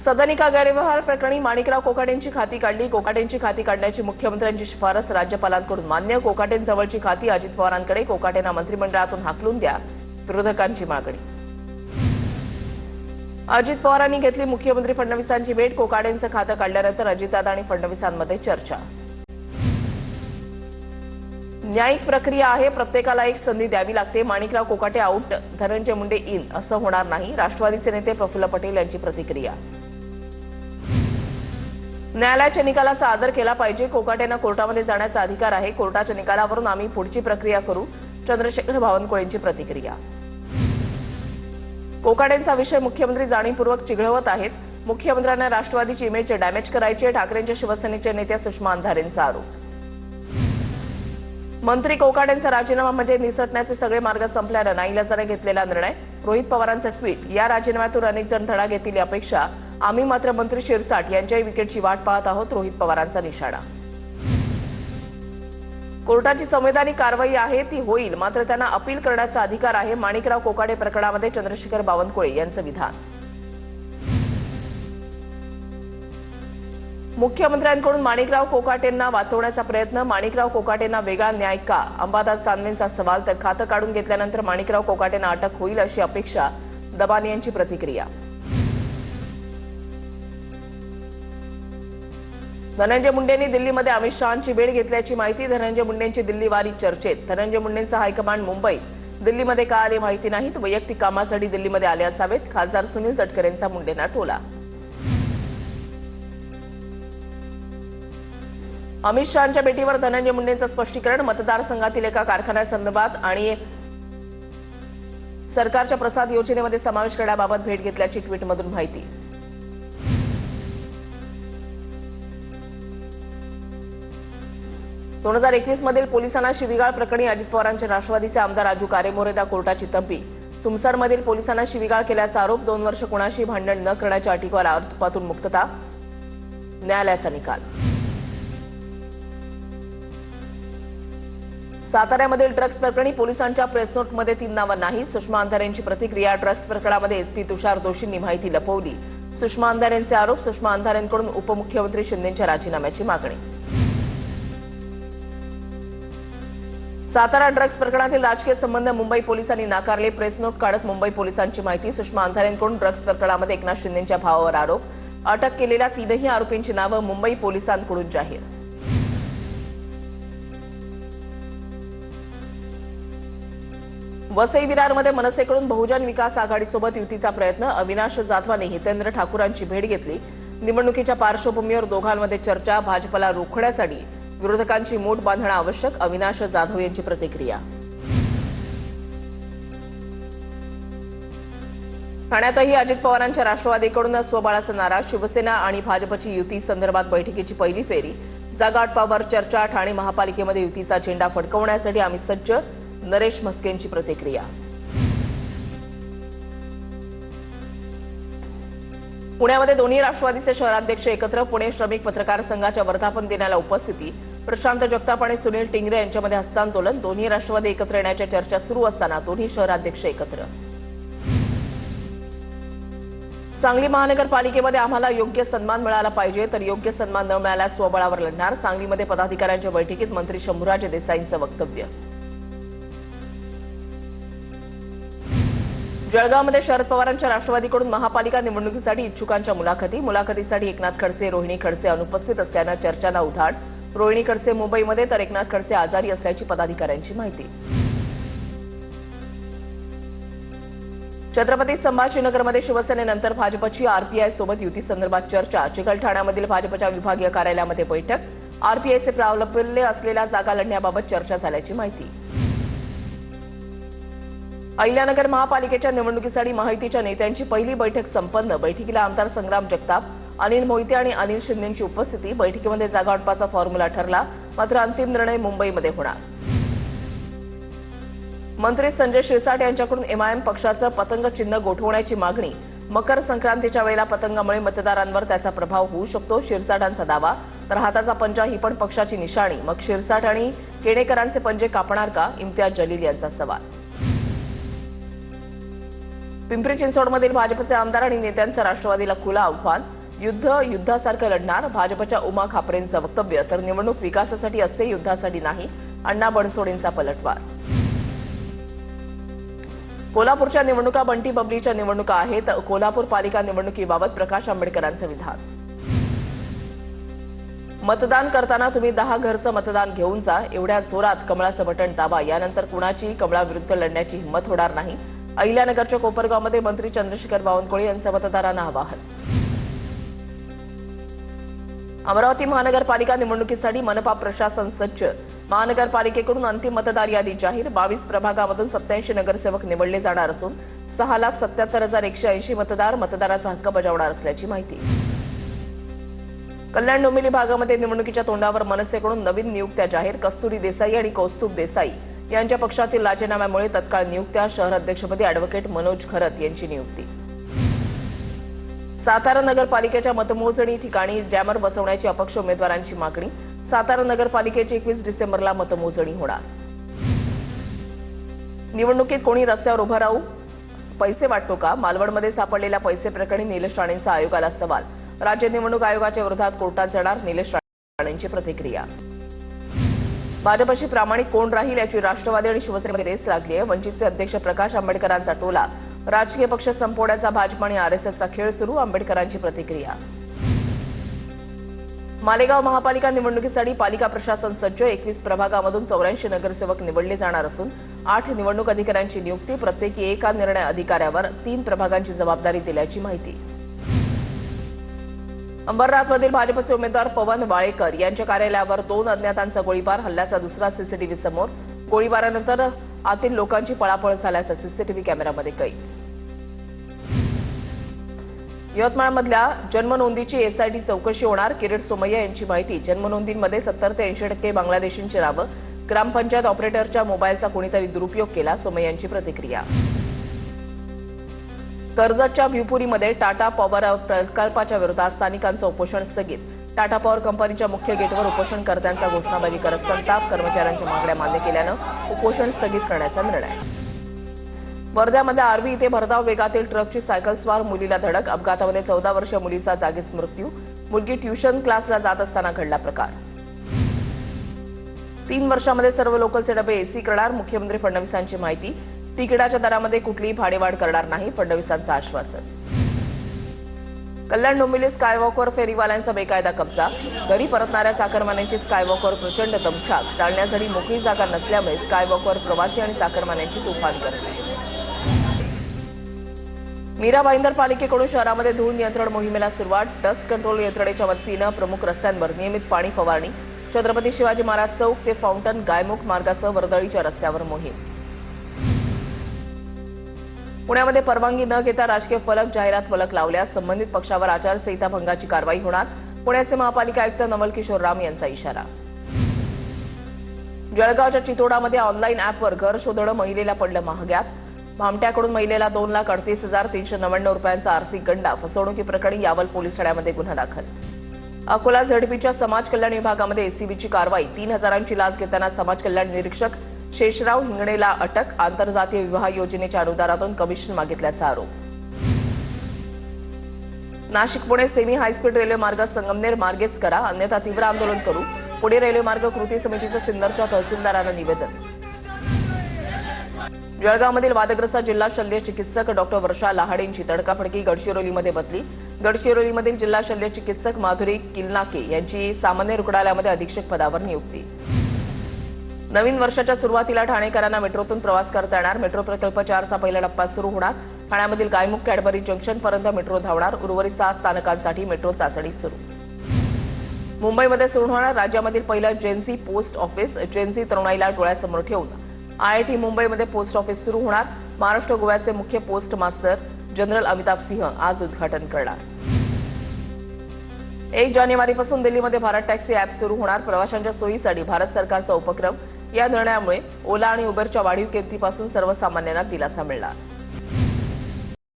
सदनिका गैरव्यवहार प्रकरणी माणिकराव कोकाटेंची खाती काढली। कोकाटेंची खाती काढण्याची मुख्यमंत्र्यांची शिफारस राज्यपालांकडून मान्य। कोकाटेंजवळची खाती अजित पवारांकडे। कोकाटेंना मंत्रिमंडळातून हाकलून द्या, विरोधकांची मागणी। अजित पवारांनी घेतली मुख्यमंत्री फडणवीसांची भेट। कोकाटेंचं खातं काढल्यानंतर अजितदादा आणि फडणवीसांमध्ये चर्चा। न्यायिक प्रक्रिया आहे, प्रत्येकाला एक संधी द्यावी लागते। माणिकराव कोकाटे आउट, धनंजय मुंडे इन असं होणार नाही। राष्ट्रवादीचे नेते प्रफुल्ल पटेल यांची प्रतिक्रिया। न्यायालयाच्या निकालाचा आदर केला पाहिजे। कोकाटेंना कोर्टामध्ये जाण्याचा अधिकार आहे। कोर्टाच्या निकालावरून आम्ही पुढची प्रक्रिया करू। चंद्रशेखर बावनकुळेंची प्रतिक्रिया। कोकाटेंचा विषय मुख्यमंत्री जाणीवपूर्वक चिघळवत आहेत। मुख्यमंत्र्यांना राष्ट्रवादीची इमेज डॅमेज करायची आहे, ठाकरेंच्या शिवसेनेच्या नेत्या सुषमा अंधारेंचा आरोप। मंत्री कोकाटेंचा राजीनामा म्हणजे निसटण्याचे सगळे मार्ग संपल्यानं नाईलाजाने घेतलेला निर्णय। रोहित पवारांचं ट्विट, या राजीनाम्यातून अनेक जण धडा घेतील अपेक्षा, आम्ही मात्र मंत्री शिरसाट यांच्याही विकेटची वाट पाहत आहोत। रोहित पवारांचा निशाणा। कोर्टाची संवैधानिक कारवाई आहे ती होईल, मात्र त्यांना अपील करण्याचा अधिकार आहे। माणिकराव कोकाटे प्रकरणामध्ये चंद्रशेखर बावनकुळे यांचं विधान। मुख्यमंत्र्यांकडून माणिकराव कोकाटेंना वाचवण्याचा प्रयत्न। माणिकराव कोकाटेंना वेगळा न्याय का? अंबादास दानवेंचा सवाल। तर खातं काढून घेतल्यानंतर माणिकराव कोकाटेंना अटक होईल अशी अपेक्षा, दबाने यांची प्रतिक्रिया। धनंजय मुंडेंनी दिल्लीमध्ये अमित शहांची भेट घेतल्याची माहिती। धनंजय मुंडेंची दिल्ली वारी चर्चेत। धनंजय मुंडेंचा हायकमांड मुंबईत, दिल्लीमध्ये का आले माहिती नाही। वैयक्तिक कामासाठी दिल्लीमध्ये आले असावेत। खासदार सुनील तटकरेंचा मुंडेंना टोला। अमित शहांच्या भेटीवर धनंजय मुंडेंचं स्पष्टीकरण। मतदारसंघातील एका कारखान्यासंदर्भात आणि सरकारच्या प्रसाद योजनेमध्ये समावेश करण्याबाबत भेट घेतल्याची ट्विटमधून माहिती। दोन 2021 मधील पोलिसांना शिवीगाळ प्रकरणी अजित पवारांचे राष्ट्रवादीचे आमदार राजू कारेमोरेंना कोर्टाची तंबी। तुमसरमधील पोलिसांना शिवीगाळ केल्याचा आरोप। 2 वर्ष कोणाशी भांडण न करण्याच्या अटीवर अर्थपातून मुक्तता, न्यायालयाचा निकाल। साताऱ्यामधील ड्रग्ज प्रकरणी पोलिसांच्या प्रेस नोटमध्ये 3 नावं नाही। सुषमा अंधारेंची प्रतिक्रिया। ड्रग्ज प्रकरणामध्ये एसपी तुषार दोशींनी माहिती लपवली। सुषमा अंधारेंचे आरोप। सुषमा अंधारेंकडून उपमुख्यमंत्री शिंदेंच्या राजीनाम्याची मागणी। सातारा ड्रग्ज प्रकरणातील राजकीय संबंध मुंबई पोलिसांनी नाकारले। प्रेस नोट काढत मुंबई पोलिसांची माहिती। सुषमा अंधारेंकडून ड्रग्ज प्रकरणामध्ये एकनाथ शिंदेंच्या भावावर आरोप। अटक केलेल्या 3ही आरोपींची नावं मुंबई पोलिसांकडून जाहीर। वसई विरारमध्ये मनसेकडून बहुजन विकास आघाडीसोबत युतीचा प्रयत्न। अविनाश जाधवांनी हितेंद्र ठाकूरांची भेट घेतली। निवडणुकीच्या पार्श्वभूमीवर दोघांमध्ये चर्चा। भाजपला रोखण्यासाठी विरोधकांची मूठ बांधणं आवश्यक, अविनाश जाधव यांची प्रतिक्रिया। ठाण्यातही अजित पवारांच्या राष्ट्रवादीकडून स्वबळाचा नारा। शिवसेना आणि भाजपची युती संदर्भात बैठकीची पहिली फेरी। जागा वाटपावर चर्चा। ठाणे महापालिकेमध्ये युतीचा झेंडा फडकवण्यासाठी आम्ही सज्ज, नरेश म्हस्केंची प्रतिक्रिया। पुण्यामध्ये दोन्ही राष्ट्रवादीचे शहराध्यक्ष एकत्र। पुणे श्रमिक पत्रकार संघाच्या वर्धापन दिनाला उपस्थिती। प्रशांत जगताप आणि सुनील टिंगरे यांच्यामध्ये हस्तांदोलन। दोन्ही राष्ट्रवादी एकत्र येण्याच्या चर्चा सुरू असताना दोन्ही शहराध्यक्ष एकत्र। सांगली महानगरपालिकेमध्ये आम्हाला योग्य सन्मान मिळाला पाहिजे, तर योग्य सन्मान न मिळाल्यास स्वबळावर लढणार। सांगलीमध्ये पदाधिकाऱ्यांच्या बैठकीत मंत्री शंभूराज देसाईंचं वक्तव्य। जळगावमध्ये शरद पवारांच्या राष्ट्रवादीकडून महापालिका निवडणुकीसाठी इच्छुकांच्या मुलाखतीसाठी एकनाथ खडसे, रोहिणी खडसे अनुपस्थित असल्यानं चर्चांना उधाण। रोहिणी खडसे मुंबईमध्ये, तर एकनाथ खडसे आजारी असल्याची पदाधिकाऱ्यांची माहिती। छत्रपती संभाजीनगरमध्ये शिवसेनेनंतर भाजपची आरपीआय सोबत युती संदर्भात चर्चा। चिकलठाण्यामधील भाजपच्या विभागीय कार्यालयामध्ये बैठक। आरपीआयचे प्राबल्य असलेल्या जागा लढण्याबाबत चर्चा झाल्याची माहिती। अहिल्यानगर महापालिकेच्या निवडणुकीसाठी माहितीच्या नेत्यांची पहिली बैठक संपन्न। बैठकीला आमदार संग्राम जगताप, अनिल मोहिते आणि अनिल शिंदेंची उपस्थिती। बैठकीमध्ये जागा वाटपाचा फॉर्म्युला ठरला, मात्र अंतिम निर्णय मुंबईमध्ये होणार। मंत्री संजय शिरसाट यांच्याकडून एमआयएम पक्षाचं पतंग चिन्ह गोठवण्याची मागणी। मकर संक्रांतीच्या वेळेला पतंगामुळे मतदारांवर त्याचा प्रभाव होऊ शकतो, शिरसाटांचा दावा। तर हाताचा पंजा ही पण पक्षाची निशाणी, मग शिरसाट आणि केणेकरांचे पंजे कापणार का? इम्तियाज जलील यांचा सवाल। पिंपरी चिंचवडमधील भाजपचे आमदार आणि नेत्यांचं राष्ट्रवादीला खुलं आव्हान. युद्धासारखं लढणार. भाजपच्या उमा खापरेंचं वक्तव्य. तर निवडणूक विकासासाठी असते, युद्धासाठी नाही. अण्णा बनसोडेंचा पलटवार. कोल्हापूरच्या निवडणुका बंटी बबरीच्या निवडणुका आहेत. कोल्हापूर पालिका निवडणुकीबाबत प्रकाश आंबेडकरांचं विधान. मतदान करताना तुम्ही 10 घरचं मतदान घेऊन जा. एवढ्या जोरात कमळाचं बटण दाबा. यानंतर कुणाची कमळाविरुद्ध लढण्याची हिंमत होणार नाही. अहिल्यानगरच्या कोपरगावमध्ये मंत्री चंद्रशेखर बावनकुळे यांचं मतदारांना आवाहन. अमरावती महानगरपालिका निवडणुकीसाठी मनपा प्रशासन सज्ज. महानगरपालिकेकडून अंतिम मतदार यादी जाहीर. 22 प्रभागामधून 87 नगरसेवक निवडले जाणार असून 6,77,180 मतदाराचा हक्क बजावणार असल्याची माहिती. कल्याण डोंबिवली भागामध्ये निवडणुकीच्या तोंडावर मनसेकडून नवीन नियुक्त्या जाहीर. कस्तुरी देसाई आणि कौस्तुभ देसाई यांच्या पक्षातील राजीनाम्यामुळे तत्काळ नियुक्त्या. शहर अध्यक्षपदी अॅडव्होकेट मनोज खरत यांची नियुक्ती. सातारा नगरपालिकेच्या मतमोजणी ठिकाणी जॅमर बसवण्याची अपक्ष उमेदवारांची मागणी. सातारा नगरपालिकेची 21 डिसेंबरला मतमोजणी होणार. निवडणुकीत कोणी रस्त्यावर उभं राहू पैसे वाटतो का? मालवणमध्ये सापडलेल्या पैसे प्रकरणी निलेश राणेंचा आयोगाला सवाल. राज्य निवडणूक आयोगाच्या विरोधात कोर्टात जाणार. निलेश राणेंची प्रतिक्रिया. भाजपशी प्रामाणिक कोण राहील याची राष्ट्रवादी आणि शिवसेनेमध्ये रेस लागली आहे. वंचितचे अध्यक्ष प्रकाश आंबेडकरांचा टोला. राजकीय पक्ष संपवण्याचा भाजप आणि आरएसएसचा खेळ सुरू. आंबेडकरांची प्रतिक्रिया. मालेगाव महापालिका निवडणुकीसाठी पालिका प्रशासन सज्ज. 21 प्रभागामधून 84 नगरसेवक निवडले जाणार असून 8 निवडणूक अधिकाऱ्यांची नियुक्ती. प्रत्येकी एका निर्णय अधिकाऱ्यावर 3 प्रभागांची जबाबदारी दिल्याची माहिती. अंबरनाथमधील भाजपचे उमेदवार पवन वाळेकर यांच्या कार्यालयावर 2 अज्ञातांचा गोळीबार. हल्ल्याचा दुसरा सीसीटीव्ही समोर. गोळीबारानंतर आतील लोकांची पळापळ झाल्याचं सीसीटीव्ही कॅमेऱ्यामध्ये कैद. यवतमाळमधल्या जन्मनोंदीची एसआयटी चौकशी होणार. किरीट सोमय्या यांची माहिती. जन्मनोंदीमध्ये 70 ते 80% बांगलादेशींची नावं. ग्रामपंचायत ऑपरेटरच्या मोबाईलचा कोणीतरी दुरुपयोग केला. सोमय्यांची प्रतिक्रिया. कर्जतच्या भिवपुरीमध्ये टाटा पॉवर प्रकल्पाच्या विरोधात स्थानिकांचं उपोषण स्थगित. टाटा पॉवर कंपनीच्या मुख्य गेटवर उपोषणकर्त्यांचा घोषणाबाजी करत संताप. कर्मचाऱ्यांच्या मागण्या मान्य केल्यानं उपोषण स्थगित करण्याचा निर्णय. वर्ध्यामधल्या आर्वी इथे भरधाव वेगातील ट्रकची सायकल स्वार मुलीला धडक. अपघातामध्ये 14 वर्षीय मुलीचा जागीच मृत्यू. मुलगी ट्युशन क्लासला जात असताना घडला प्रकार. 3 वर्षांमध्ये सर्व लोकलचे डबे एसी करणार. मुख्यमंत्री फडणवीसांची माहिती. तिकिटाच्या दरामध्ये कुठलीही भाडेवाढ करणार नाही. फडणवीसांचं आश्वासन. कल्याण डोंबिवली स्कायवॉकवर फेरीवाल्यांचा बेकायदा कब्जा. घरी परतणाऱ्या चाकरमान्यांची स्कायवॉकवर प्रचंड दमछाक. चालण्यासाठी मोकळी जागा नसल्यामुळे स्कायवॉकवर प्रवासी आणि चाकरमान्यांची तुफान गर्दी. मीरा भाईंदर पालिकेकडून शहरामध्ये धूळ नियंत्रण मोहिमेला सुरुवात. डस्ट कंट्रोल यंत्रणेच्या वतीनं प्रमुख रस्त्यांवर नियमित पाणी फवारणी. छत्रपती शिवाजी महाराज चौक ते फाउंटन गायमुख मार्गासह वर्दळीच्या रस्त्यावर मोहीम. पुण्यामध्ये परवानगी न घेता राजकीय फलक जाहिरात फलक लावल्यास संबंधित पक्षावर आचारसंहिता भंगाची कारवाई होणार. पुण्याचे महापालिका आयुक्त नवल किशोर राम यांचा इशारा. जळगावच्या चितोडामध्ये ऑनलाईन ॲपवर घर शोधणं महिलेला पडलं महाग्यात. भामट्याकडून महिलेला 2,38,399 रुपयांचा आर्थिक गंडा. फसवणुकीप्रकरणी यावल पोलीस ठाण्यामध्ये गुन्हा दाखल. अकोला झडपीच्या समाज कल्याण विभागामध्ये एसीबीची कारवाई. 3,000ची लाच घेताना समाज कल्याण निरीक्षक शेषराव हिंगणेला अटक. आंतरजातीय विवाह योजनेच्या अनुदानातून कमिशन मागितल्याचा आरोप. Nashik Pune semi high speed railway मार्ग संगमनेर मार्गेच करा, अन्यथा तीव्र आंदोलन करू. पुणे रेल्वे मार्ग कृती समितीचं सिन्नरच्या तहसीलदारांना निवेदन. जळगावमधील वादग्रस्त जिल्हा शल्य चिकित्सक डॉक्टर वर्षा लहाडेंची तडकाफडकी. गडचिरोलीमध्ये बदली. गडचिरोलीमधील जिल्हा शल्य चिकित्सक माधुरी किलनाके यांची सामान्य रुग्णालयामध्ये अधीक्षक पदावर नियुक्ती. नवीन वर्षाच्या सुरुवातीला ठाणेकरांना मेट्रोतून प्रवास करता येणार. मेट्रो प्रकल्प 4चा पहिला टप्पा सुरू होणार. ठाण्यामधील गायमुख कॅडबरी जंक्शनपर्यंत मेट्रो धावणार. उर्वरित 6 स्थानकांसाठी मेट्रो चाचणी सुरू. मुंबईमध्ये सुरू होणार राज्यामधील पहिलं जेन्झी पोस्ट ऑफिस. जेन्झी तरुणाईला डोळ्यासमोर ठेवून आयआयटी मुंबईमध्ये पोस्ट ऑफिस सुरू होणार. महाराष्ट्र गोव्याचे मुख्य पोस्ट मास्टर जनरल अमिताभ सिंह आज उद्घाटन करणार. 1 जानेवारीपासून दिल्लीमध्ये भारत टॅक्सी ॲप सुरू होणार. प्रवाशांच्या सोयीसाठी भारत सरकारचा उपक्रम. या निर्णयामुळे ओला आणि उबरच्या वाढीव किमतीपासून सर्वसामान्यांना दिलासा मिळणार.